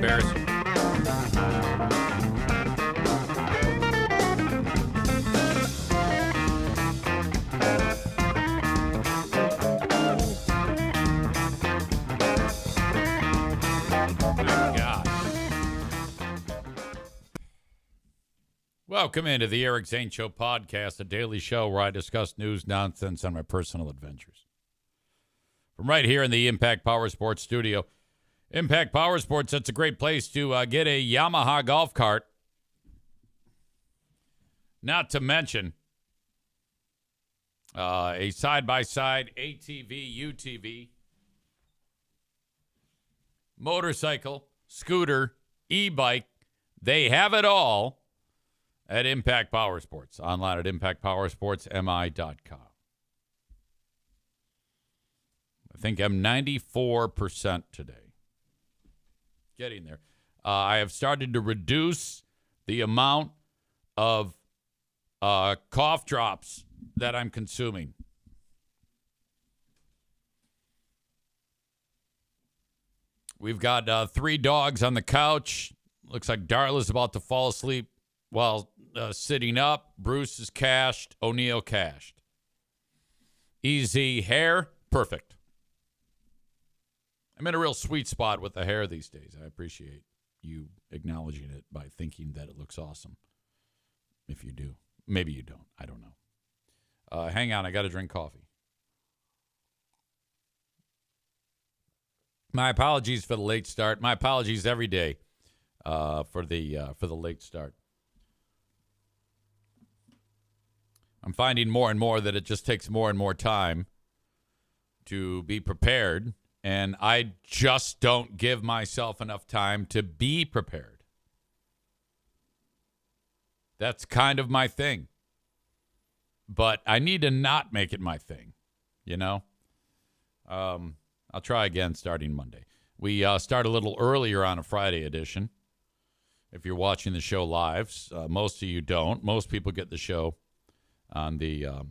embarrassing. My God. Welcome into the Eric Zane Show podcast, a daily show where I discuss news, nonsense, and my personal adventures. From right here in the Impact Power Sports studio. Impact Power Sports, that's a great place to get a Yamaha golf cart. Not to mention a side-by-side ATV, UTV, motorcycle, scooter, e-bike. They have it all at Impact Power Sports. Online at impactpowersportsmi.com. I think I'm 94% today. Getting there. I have started to reduce the amount of cough drops that I'm consuming. We've got 3 dogs on the couch. Looks like Darla's about to fall asleep while sitting up. Bruce is cashed. O'Neill cashed. Easy hair. Perfect. I'm in a real sweet spot with the hair these days. I appreciate you acknowledging it by thinking that it looks awesome. If you do. Maybe you don't. I don't know. Hang on. I got to drink coffee. My apologies for the late start. My apologies every day for the late start. I'm finding more and more that it just takes more and more time to be prepared. And I just don't give myself enough time to be prepared. That's kind of my thing. But I need to not make it my thing, you know? I'll try again starting Monday. We start a little earlier on a Friday edition. If you're watching the show live, most of you don't. Most people get the show on the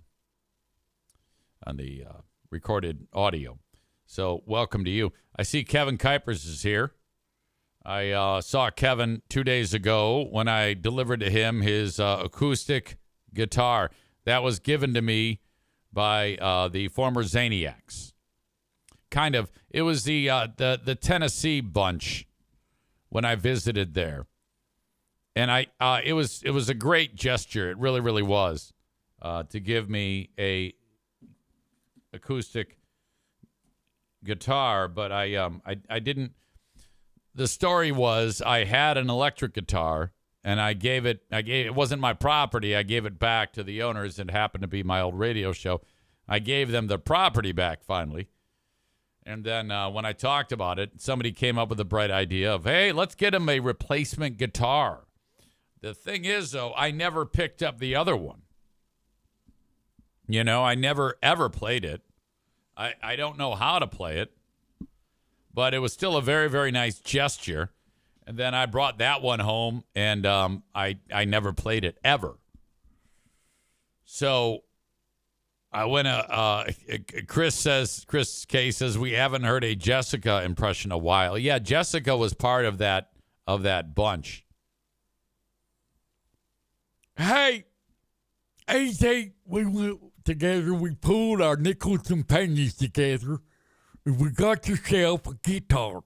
recorded audio. So welcome to you. I see Kevin Kuipers is here. I saw Kevin 2 days ago when I delivered to him his acoustic guitar. That was given to me by the former Zaniacs. Kind of. It was the Tennessee bunch when I visited there. And it was a great gesture. It really, really was to give me a acoustic guitar, but I didn't. The story was I had an electric guitar and it wasn't my property. I gave it back to the owners. It happened to be my old radio show. I gave them the property back finally. And then when I talked about it, somebody came up with a bright idea of, hey, let's get him a replacement guitar. The thing is, though, I never picked up the other one. You know, I never ever played it. I don't know how to play it, but it was still a very, very nice gesture. And then I brought that one home, and I never played it ever. So I went. Chris K says we haven't heard a Jessica impression in a while. Yeah, Jessica was part of that bunch. Hey, AJ, we went together, we pulled our nickels and pennies together, and we got yourself a guitar.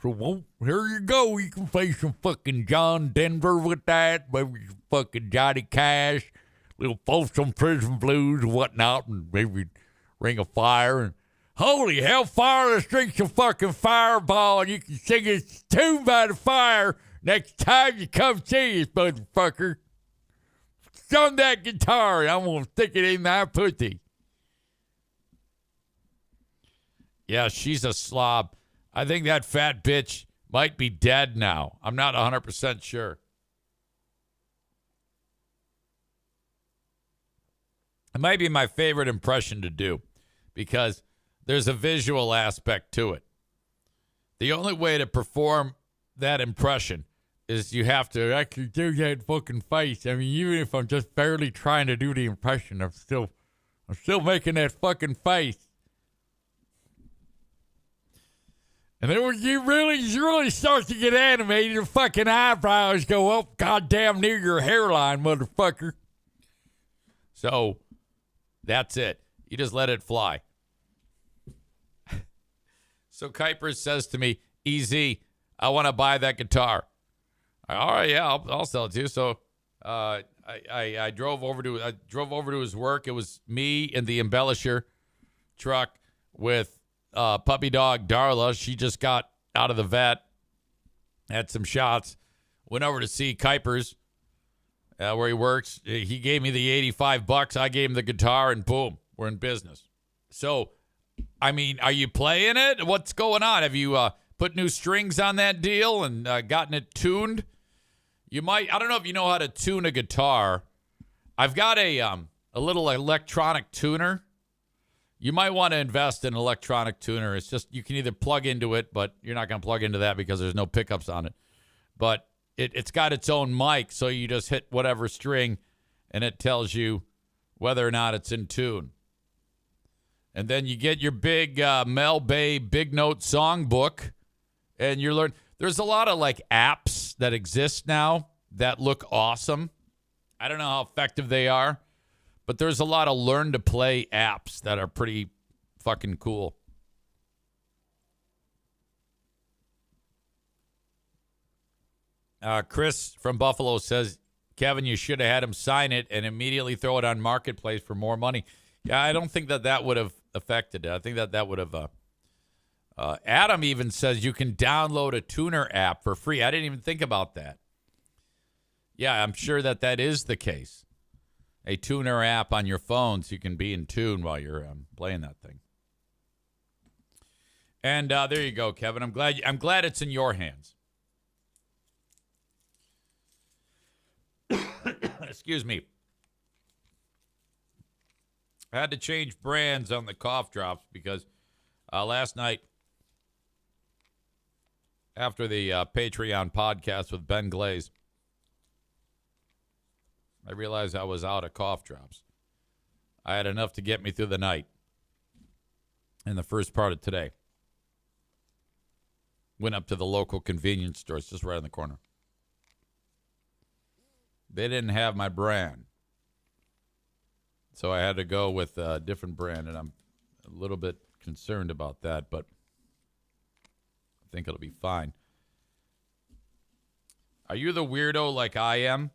So, well, here you go. You can play some fucking John Denver with that, maybe some fucking Johnny Cash, little Folsom Prison Blues and whatnot, and maybe Ring of Fire. And holy hell, fire, let's drink some fucking Fireball, and you can sing a tune by the fire next time you come see us, motherfucker. On that guitar, I'm going to stick it in that pussy. Yeah, she's a slob. I think that fat bitch might be dead now. I'm not 100% sure. It might be my favorite impression to do because there's a visual aspect to it. The only way to perform that impression is you have to actually do that fucking face. I mean, even if I'm just barely trying to do the impression, I'm still making that fucking face. And then when you really start to get animated, your fucking eyebrows go up goddamn near your hairline, motherfucker. So that's it. You just let it fly. So Kuipers says to me, "Easy, I want to buy that guitar." All right, yeah, I'll sell it to you. So I drove over to his work. It was me in the embellisher truck with puppy dog Darla. She just got out of the vet, had some shots, went over to see Kuipers where he works. He gave me the $85. I gave him the guitar, and boom, we're in business. So, I mean, are you playing it? What's going on? Have you put new strings on that deal and gotten it tuned? You might. I don't know if you know how to tune a guitar. I've got a little electronic tuner. You might want to invest in an electronic tuner. It's just you can either plug into it, but you're not going to plug into that because there's no pickups on it. But it's got its own mic, so you just hit whatever string, and it tells you whether or not it's in tune. And then you get your big Mel Bay Big Note songbook, and you learn. There's a lot of like apps that exist now that look awesome. I don't know how effective they are, but there's a lot of learn to play apps that are pretty fucking cool. Chris from Buffalo says, "Kevin, you should have had him sign it and immediately throw it on Marketplace for more money." Yeah, I don't think that would have affected it. I think that would have. Adam even says you can download a tuner app for free. I didn't even think about that. Yeah, I'm sure that is the case. A tuner app on your phone so you can be in tune while you're playing that thing. And there you go, Kevin. I'm glad it's in your hands. Excuse me. I had to change brands on the cough drops because last night, after the Patreon podcast with Ben Glaze, I realized I was out of cough drops. I had enough to get me through the night and the first part of today. Went up to the local convenience store. It's just right on the corner. They didn't have my brand. So I had to go with a different brand, and I'm a little bit concerned about that, but I think it'll be fine. Are you the weirdo like I am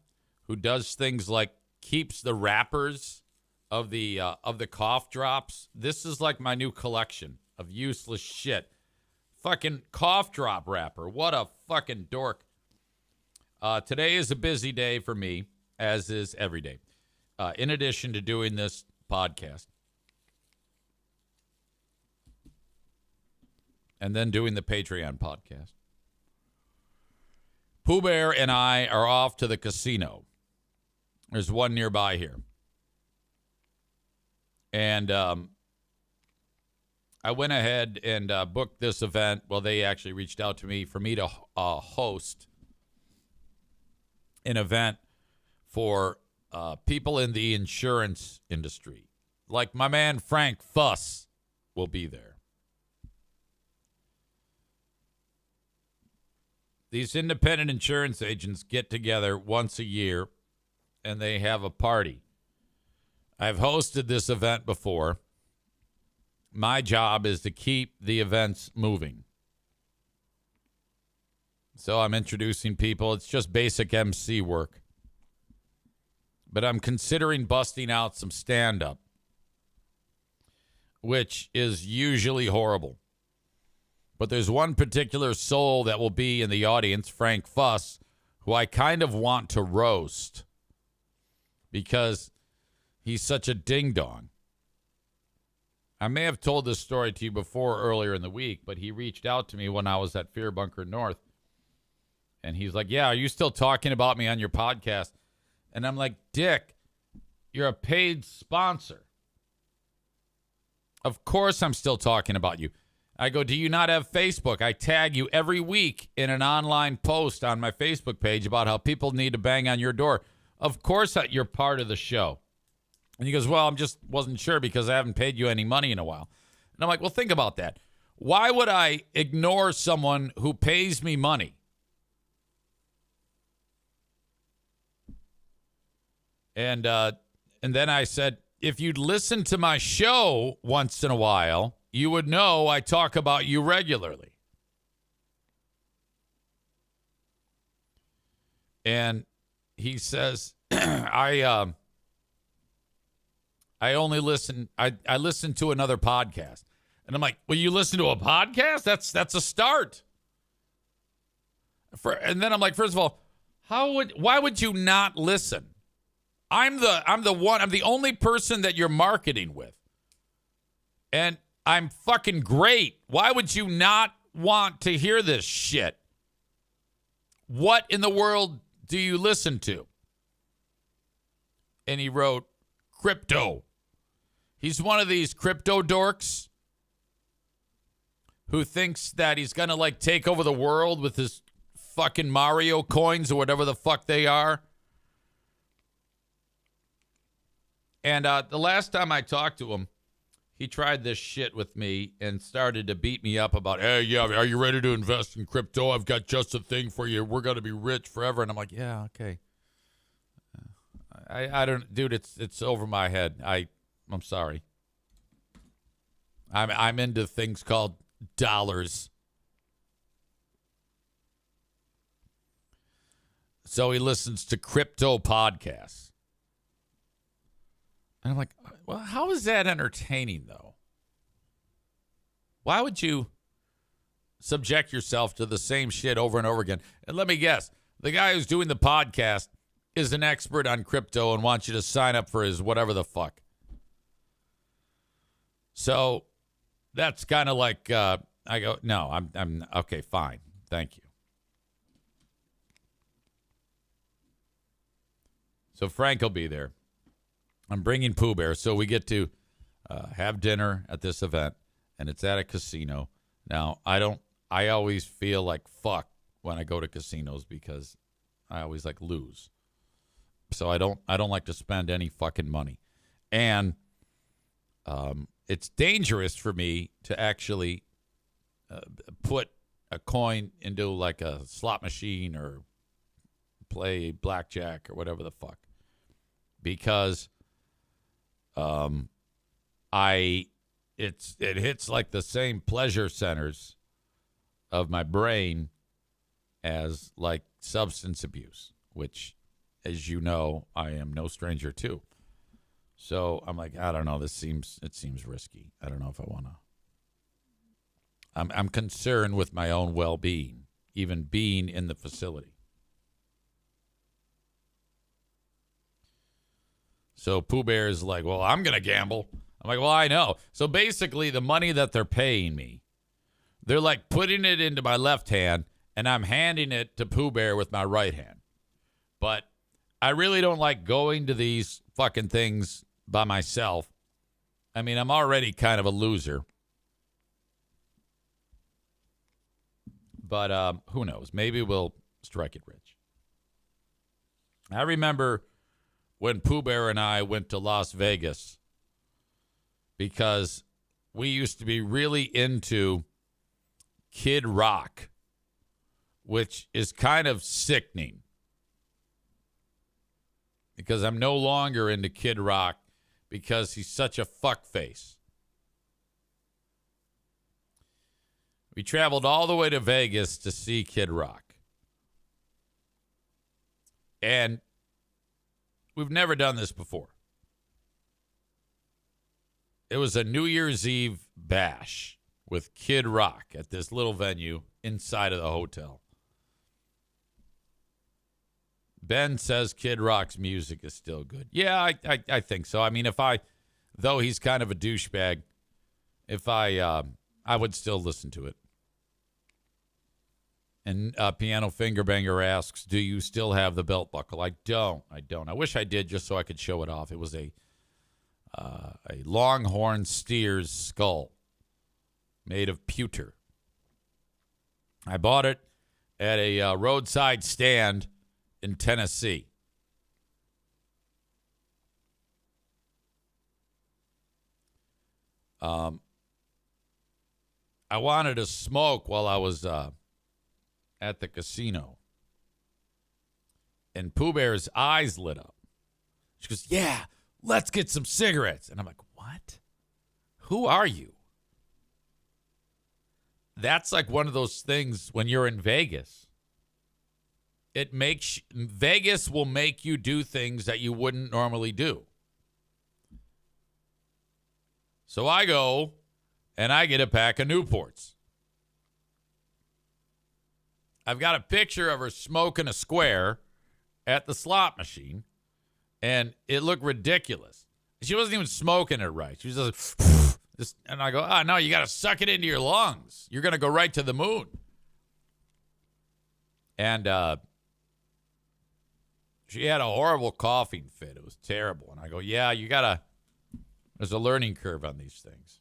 who does things like keeps the wrappers of the cough drops? This is like my new collection of useless shit. Fucking cough drop wrapper. What a fucking dork. Today is a busy day for me, as is every day. In addition to doing this podcast. And then doing the Patreon podcast. Pooh Bear and I are off to the casino. There's one nearby here. And I went ahead and booked this event. Well, they actually reached out to me for me to host an event for people in the insurance industry. Like my man Frank Fuss will be there. These independent insurance agents get together once a year and they have a party. I've hosted this event before. My job is to keep the events moving. So I'm introducing people. It's just basic MC work. But I'm considering busting out some stand-up, which is usually horrible. But there's one particular soul that will be in the audience, Frank Fuss, who I kind of want to roast because he's such a ding-dong. I may have told this story to you before earlier in the week, but he reached out to me when I was at Fear Bunker North. And he's like, "Yeah, are you still talking about me on your podcast?" And I'm like, "Dick, you're a paid sponsor. Of course I'm still talking about you." I go, "Do you not have Facebook? I tag you every week in an online post on my Facebook page about how people need to bang on your door. Of course you're part of the show." And he goes, "Well, I'm just wasn't sure because I haven't paid you any money in a while." And I'm like, "Well, think about that. Why would I ignore someone who pays me money? And then I said, if you'd listen to my show once in a while, you would know I talk about you regularly. And he says, I only listen. I listen to another podcast. And I'm like, well, you listen to a podcast? That's a start. And then I'm like, first of all, why would you not listen? I'm the only person that you're marketing with. And I'm fucking great. Why would you not want to hear this shit? What in the world do you listen to? And he wrote, crypto. He's one of these crypto dorks who thinks that he's going to like take over the world with his fucking Mario coins or whatever the fuck they are. And the last time I talked to him, he tried this shit with me and started to beat me up about, hey, yeah, are you ready to invest in crypto? I've got just a thing for you. We're going to be rich forever. And I'm like, yeah, okay. I don't, dude, it's over my head. I'm sorry. I'm into things called dollars. So he listens to crypto podcasts. And I'm like, well, how is that entertaining, though? Why would you subject yourself to the same shit over and over again? And let me guess, the guy who's doing the podcast is an expert on crypto and wants you to sign up for his whatever the fuck. So that's kind of like, I go, no, I'm okay, fine. Thank you. So Frank will be there. I'm bringing Pooh Bear, so we get to have dinner at this event, and it's at a casino. Now, I always feel like fuck when I go to casinos because I always like lose. So I don't like to spend any fucking money. And it's dangerous for me to actually put a coin into like a slot machine or play blackjack or whatever the fuck. Because it hits like the same pleasure centers of my brain as like substance abuse, which, as you know, I am no stranger to. So I'm like, I don't know. It seems risky. I don't know if I want to. I'm concerned with my own well-being, even being in the facility. So Pooh Bear is like, well, I'm going to gamble. I'm like, well, I know. So basically the money that they're paying me, they're like putting it into my left hand and I'm handing it to Pooh Bear with my right hand. But I really don't like going to these fucking things by myself. I mean, I'm already kind of a loser. But who knows? Maybe we'll strike it rich. I remember when Pooh Bear and I went to Las Vegas because we used to be really into Kid Rock, which is kind of sickening because I'm no longer into Kid Rock because he's such a fuckface. We traveled all the way to Vegas to see Kid Rock. And we've never done this before. It was a New Year's Eve bash with Kid Rock at this little venue inside of the hotel. Ben says Kid Rock's music is still good. Yeah, I think so. I mean, though he's kind of a douchebag, I would still listen to it. And Piano Fingerbanger asks, do you still have the belt buckle? I don't. I wish I did just so I could show it off. It was a longhorn steer's skull made of pewter. I bought it at a roadside stand in Tennessee. I wanted to smoke while I was at the casino. And Pooh Bear's eyes lit up. She goes, yeah, let's get some cigarettes. And I'm like, what? Who are you? That's like one of those things when you're in Vegas. Vegas will make you do things that you wouldn't normally do. So I go and I get a pack of Newports. I've got a picture of her smoking a square at the slot machine, and it looked ridiculous. She wasn't even smoking it right. She was just and I go, no, you got to suck it into your lungs. You're going to go right to the moon. And she had a horrible coughing fit. It was terrible. And I go, yeah, there's a learning curve on these things.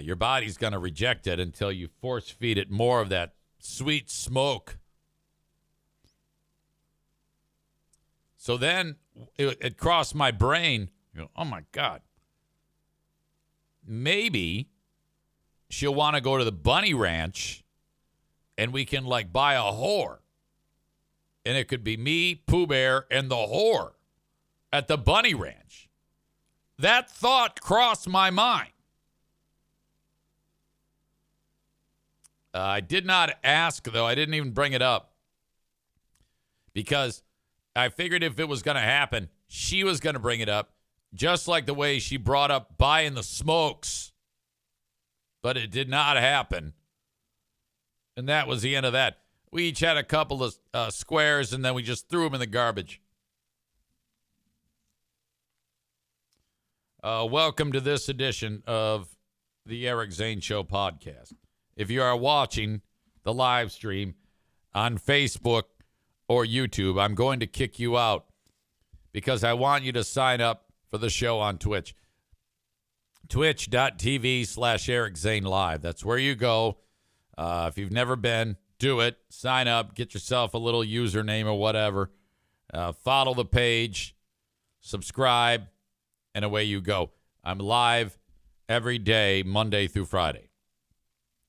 Your body's going to reject it until you force feed it more of that sweet smoke. So then it crossed my brain. Oh, my God. Maybe she'll want to go to the Bunny Ranch and we can, buy a whore. And it could be me, Pooh Bear, and the whore at the Bunny Ranch. That thought crossed my mind. I did not ask, though. I didn't even bring it up because I figured if it was going to happen, she was going to bring it up, just like the way she brought up buying the smokes. But it did not happen. And that was the end of that. We each had a couple of squares, and then we just threw them in the garbage. Welcome to this edition of the Eric Zane Show podcast. If you are watching the live stream on Facebook or YouTube, I'm going to kick you out because I want you to sign up for the show on Twitch. Twitch.tv/Eric Zane Live. That's where you go. If you've never been, do it. Sign up. Get yourself a little username or whatever. Follow the page. Subscribe. And away you go. I'm live every day, Monday through Friday.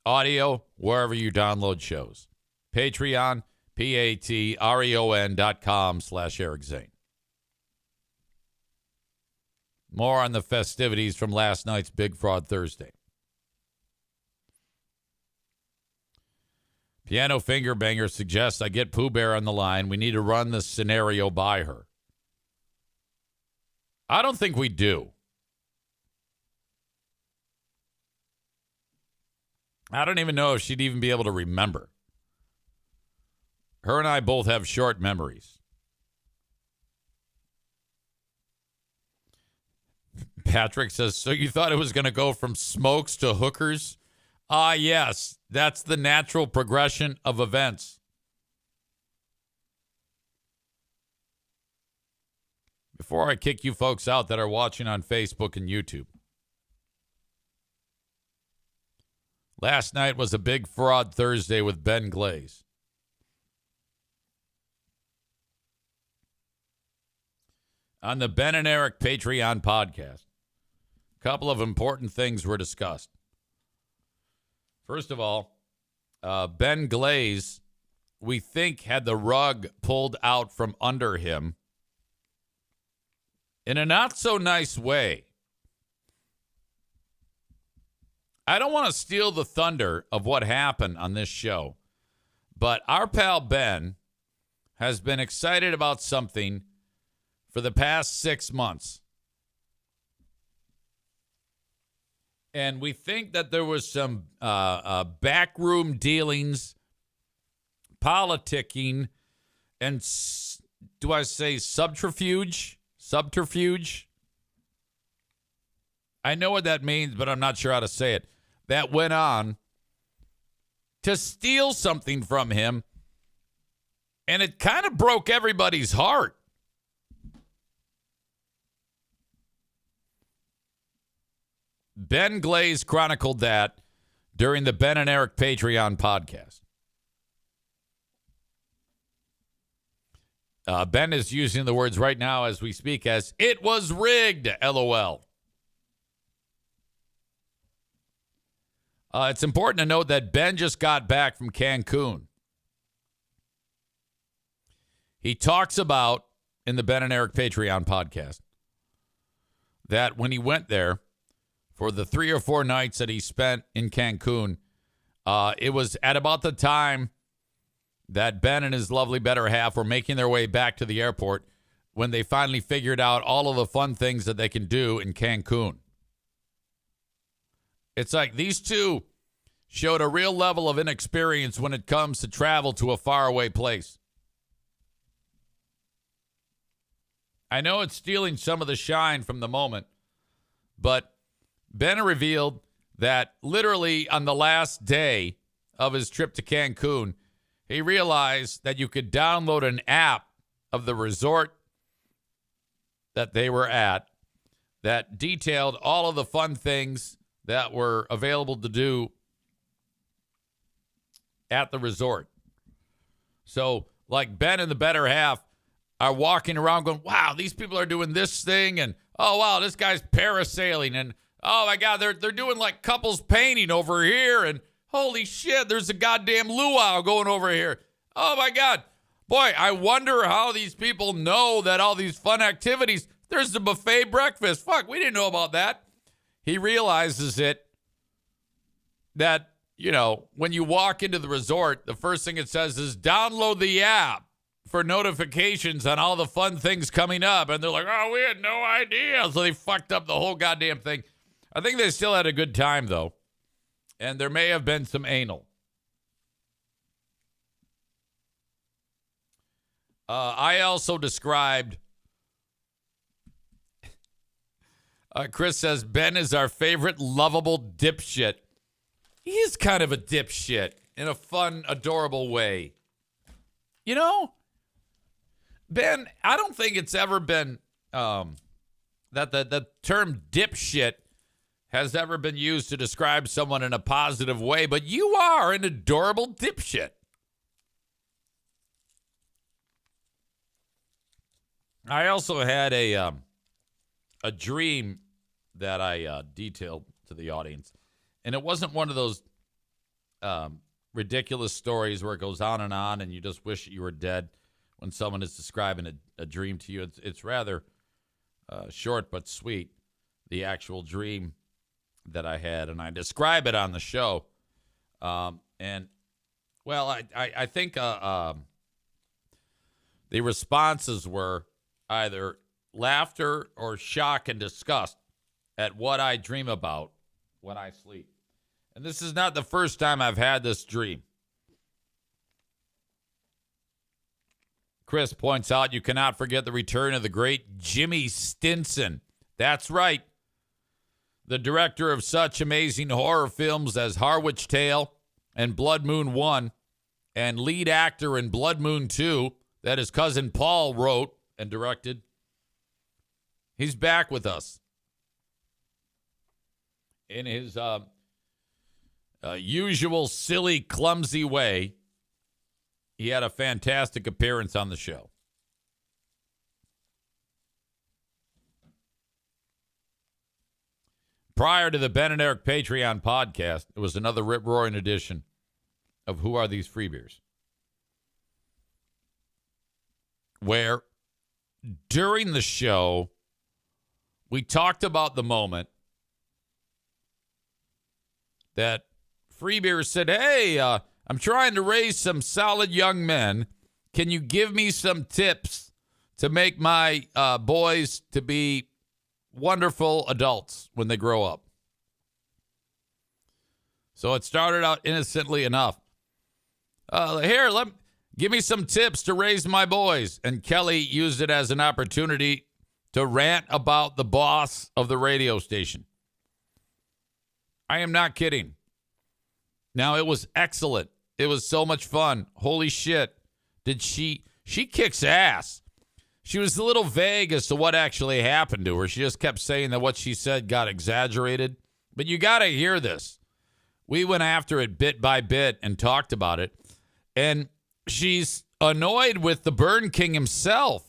Audio, wherever you download shows. Patreon, patreon.com/Eric Zane. More on the festivities from last night's Big Fraud Thursday. Piano Finger Banger suggests I get Pooh Bear on the line. We need to run this scenario by her. I don't think we do. I don't even know if she'd even be able to remember. Her and I both have short memories. Patrick says, so you thought it was going to go from smokes to hookers? Yes. That's the natural progression of events. Before I kick you folks out that are watching on Facebook and YouTube. Last night was a Big Fraud Thursday with Ben Glaze. On the Ben and Eric Patreon podcast, a couple of important things were discussed. First of all, Ben Glaze, we think, had the rug pulled out from under him in a not-so-nice way. I don't want to steal the thunder of what happened on this show, but our pal Ben has been excited about something for the past 6 months. And we think that there was some backroom dealings, politicking, and do I say subterfuge? Subterfuge? I know what that means, but I'm not sure how to say it. That went on to steal something from him, and it kind of broke everybody's heart. Ben Glaze chronicled that during the Ben and Eric Patreon podcast. Ben is using the words right now as we speak as, it was rigged, LOL. It's important to note that Ben just got back from Cancun. He talks about, in the Ben and Eric Patreon podcast, that when he went there for the 3 or 4 nights that he spent in Cancun, it was at about the time that Ben and his lovely better half were making their way back to the airport when they finally figured out all of the fun things that they can do in Cancun. It's like these two showed a real level of inexperience when it comes to travel to a faraway place. I know it's stealing some of the shine from the moment, but Ben revealed that literally on the last day of his trip to Cancun, he realized that you could download an app of the resort that they were at that detailed all of the fun things that were available to do at the resort. So, like Ben and the better half are walking around going, wow, these people are doing this thing, and oh, wow, this guy's parasailing, and oh, my God, they're doing like couples painting over here, and holy shit, there's a goddamn luau going over here. Oh, my God. Boy, I wonder how these people know that all these fun activities, there's the buffet breakfast. Fuck, we didn't know about that. He realizes that, you know, when you walk into the resort, the first thing it says is download the app for notifications on all the fun things coming up. And they're like, oh, we had no idea. So they fucked up the whole goddamn thing. I think they still had a good time, though. And there may have been some anal. I also described, Chris says, Ben is our favorite lovable dipshit. He is kind of a dipshit in a fun, adorable way. You know, Ben, I don't think it's ever been that the term dipshit has ever been used to describe someone in a positive way, but you are an adorable dipshit. I also had a dream that I detailed to the audience, and it wasn't one of those ridiculous stories where it goes on and you just wish you were dead when someone is describing a dream to you. It's rather short but sweet, the actual dream that I had, and I describe it on the show. And, well, I think the responses were either laughter or shock and disgust at what I dream about when I sleep. And this is not the first time I've had this dream. Chris points out you cannot forget the return of the great Jimmy Stinson. That's right. The director of such amazing horror films as Harwich Tale and Blood Moon 1, and lead actor in Blood Moon 2 that his cousin Paul wrote and directed. He's back with us. In his usual silly, clumsy way, he had a fantastic appearance on the show. Prior to the Ben and Eric Patreon podcast, it was another rip-roaring edition of Who Are These Free Beers? Where during the show, we talked about the moment that Free Beers said, hey, I'm trying to raise some solid young men. Can you give me some tips to make my boys to be wonderful adults when they grow up? So it started out innocently enough. Give me some tips to raise my boys. And Kelly used it as an opportunity to rant about the boss of the radio station. I am not kidding. Now, it was excellent. It was so much fun. Holy shit. She kicks ass. She was a little vague as to what actually happened to her. She just kept saying that what she said got exaggerated. But you got to hear this. We went after it bit by bit and talked about it. And she's annoyed with the Burn King himself.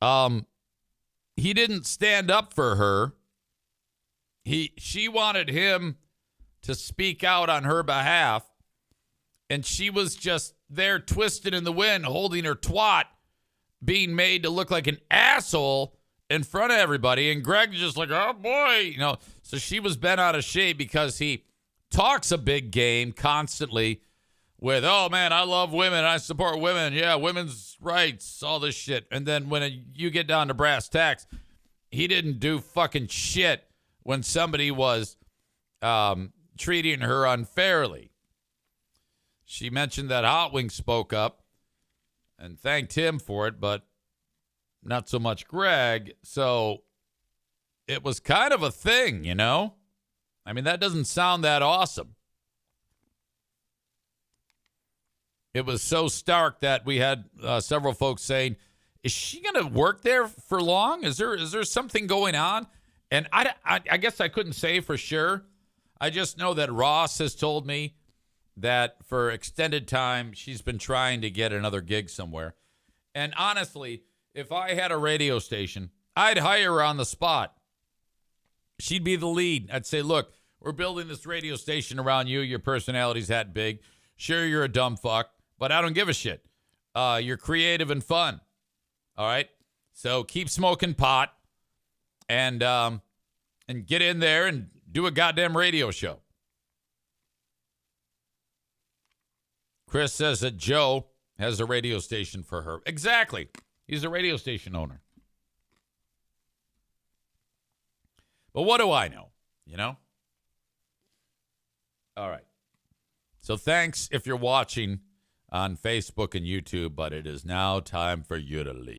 He didn't stand up for her. She wanted him to speak out on her behalf. And she was just there twisted in the wind, holding her twat, being made to look like an asshole in front of everybody. And Greg's just like, oh, boy. So she was bent out of shape because he talks a big game constantly with, oh, man, I love women. I support women. Yeah, women's rights, all this shit. And then when you get down to brass tacks, he didn't do fucking shit when somebody was treating her unfairly. She mentioned that Hot Wings spoke up and thanked him for it, but not so much Greg. So it was kind of a thing, I mean, that doesn't sound that awesome. It was so stark that we had several folks saying, is she going to work there for long? Is there something going on? And I guess I couldn't say for sure. I just know that Ross has told me that for extended time, she's been trying to get another gig somewhere. And honestly, if I had a radio station, I'd hire her on the spot. She'd be the lead. I'd say, look, we're building this radio station around you. Your personality's that big. Sure, you're a dumb fuck, but I don't give a shit. You're creative and fun. All right? So keep smoking pot and get in there and do a goddamn radio show. Chris says that Joe has a radio station for her. Exactly. He's a radio station owner. But what do I know? All right. So thanks if you're watching on Facebook and YouTube, but it is now time for you to leave.